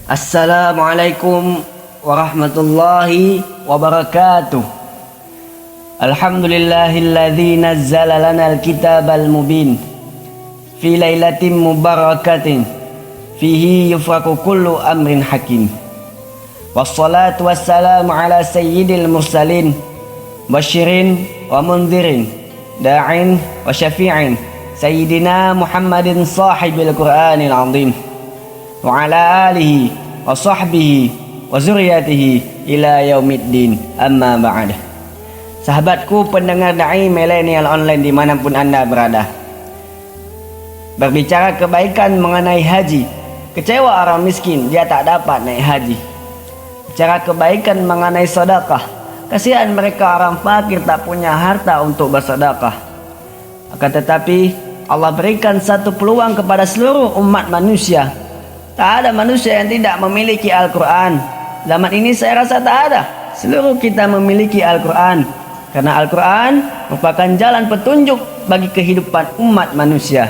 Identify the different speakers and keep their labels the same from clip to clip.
Speaker 1: Assalamualaikum warahmatullahi wabarakatuh. Alhamdulillahilladzi nazzala lanal kitabal mubin fi lailatin mubarakatin fihi yufraqu kullu amrin hakim. Wassalatu wassalamu ala sayyidil mursalin basyirin wa mundzirin da'in wa syafi'in sayyidina Muhammadin sahibil Qur'anil azim wa ala alihi wa sahbihi wa zuriyatihi ila yaumiddin, amma ba'd. Sahabatku pendengar Da'i Millennial Online dimanapun anda berada, berbicara kebaikan mengenai haji. Kecewa orang miskin, dia tak dapat naik haji. Bicara kebaikan mengenai sedekah, kasihan mereka orang fakir tak punya harta untuk bersedekah. Akan tetapi Allah berikan satu peluang kepada seluruh umat manusia. Tak ada manusia yang tidak memiliki Al-Quran. Zaman ini saya rasa tak ada. Seluruh kita memiliki Al-Quran, karena Al-Quran merupakan jalan petunjuk bagi kehidupan umat manusia.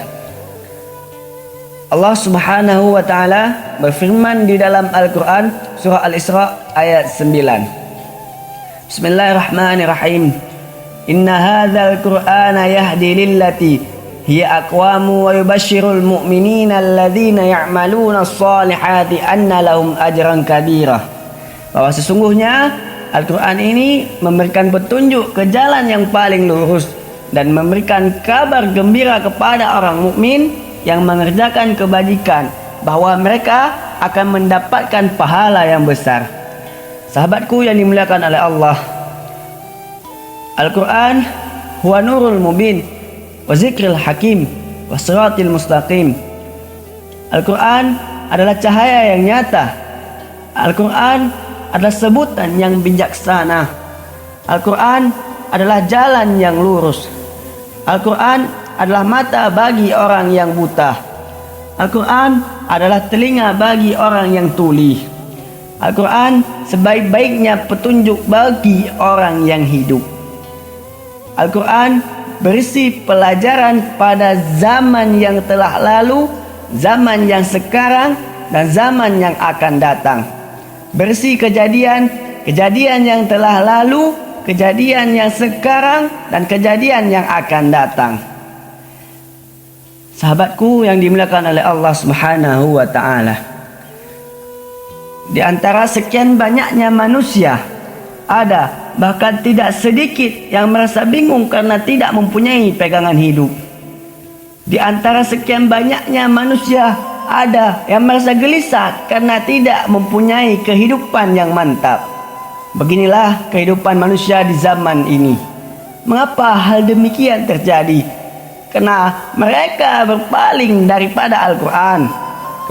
Speaker 1: Allah Subhanahu wa Ta'ala berfirman di dalam Al-Quran surah Al-Isra ayat 9. Bismillahirrahmanirrahim. Inna hadzal Qur'ana yahdi lillati hiya aqwamu wa yubashshirul mu'minina alladzina ya'maluna as-solihati anna lahum ajran kabira. Bahwa sesungguhnya Al-Quran ini memberikan petunjuk ke jalan yang paling lurus dan memberikan kabar gembira kepada orang mukmin yang mengerjakan kebajikan, bahwa mereka akan mendapatkan pahala yang besar. Sahabatku yang dimuliakan oleh Allah, Al-Quran huwa nurul mubin wa zikril hakim wa siratil mustaqim. Al-Quran adalah cahaya yang nyata. Al-Quran adalah sebutan yang bijaksana. Al-Quran adalah jalan yang lurus. Al-Quran adalah mata bagi orang yang buta. Al-Quran adalah telinga bagi orang yang tuli. Al-Quran sebaik-baiknya petunjuk bagi orang yang hidup. Al-Quran berisi pelajaran pada zaman yang telah lalu, zaman yang sekarang, dan zaman yang akan datang. Berisi kejadian yang telah lalu, kejadian yang sekarang, dan kejadian yang akan datang. Sahabatku yang dimuliakan oleh Allah Subhanahu wa Ta'ala, di antara sekian banyaknya manusia, ada bahkan tidak sedikit yang merasa bingung karena tidak mempunyai pegangan hidup. Di antara sekian banyaknya manusia, ada yang merasa gelisah karena tidak mempunyai kehidupan yang mantap. Beginilah kehidupan manusia di zaman ini. Mengapa hal demikian terjadi? Karena mereka berpaling daripada Al-Quran.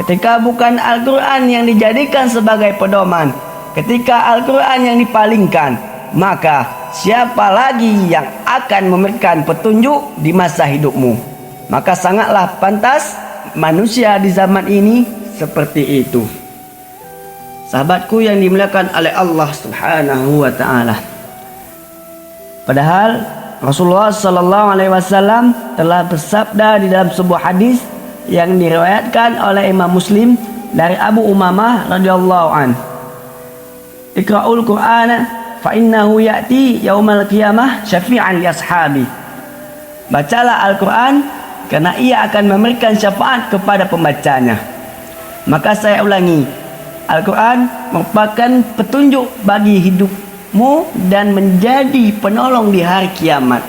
Speaker 1: Ketika bukan Al-Quran yang dijadikan sebagai pedoman, ketika Al-Quran yang dipalingkan, maka siapa lagi yang akan memberikan petunjuk di masa hidupmu? Maka sangatlah pantas manusia di zaman ini seperti itu. Sahabatku yang dimuliakan oleh Allah Subhanahu wa Ta'ala, padahal Rasulullah sallallahu alaihi wasallam telah bersabda di dalam sebuah hadis yang diriwayatkan oleh Imam Muslim dari Abu Umamah radhiyallahu an. Iqra'ul Qur'ana fa innahu ya'ti yaumal qiyamah syafi'an li ashabi. Bacalah Al-Quran karena ia akan memberikan syafaat kepada pembacanya. Maka saya ulangi, Al-Quran merupakan petunjuk bagi hidupmu dan menjadi penolong di hari kiamat.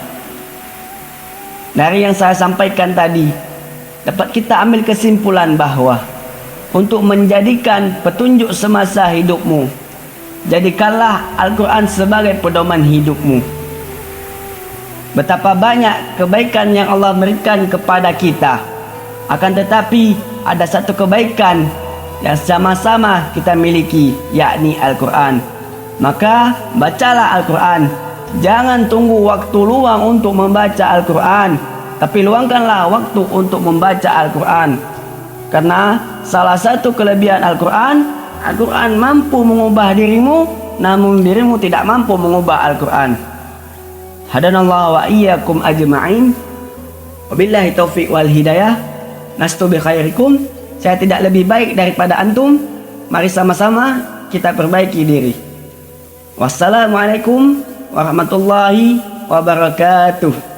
Speaker 1: Dari yang saya sampaikan tadi, dapat kita ambil kesimpulan bahwa untuk menjadikan petunjuk semasa hidupmu, jadikanlah Al-Quran sebagai pedoman hidupmu. Betapa banyak kebaikan yang Allah berikan kepada kita, akan tetapi ada satu kebaikan yang sama-sama kita miliki, yakni Al-Quran. Maka bacalah Al-Quran. Jangan tunggu waktu luang untuk membaca Al-Quran, tapi luangkanlah waktu untuk membaca Al-Quran. Karena salah satu kelebihan Al-Quran, Al-Quran mampu mengubah dirimu, namun dirimu tidak mampu mengubah Al-Quran. Hadanallahu wa iyyakum ajma'in. Wabillahi taufiq wal hidayah. Nastu bi khairikum. Saya tidak lebih baik daripada antum. mari sama-sama kita perbaiki diri. Wassalamualaikum warahmatullahi wabarakatuh.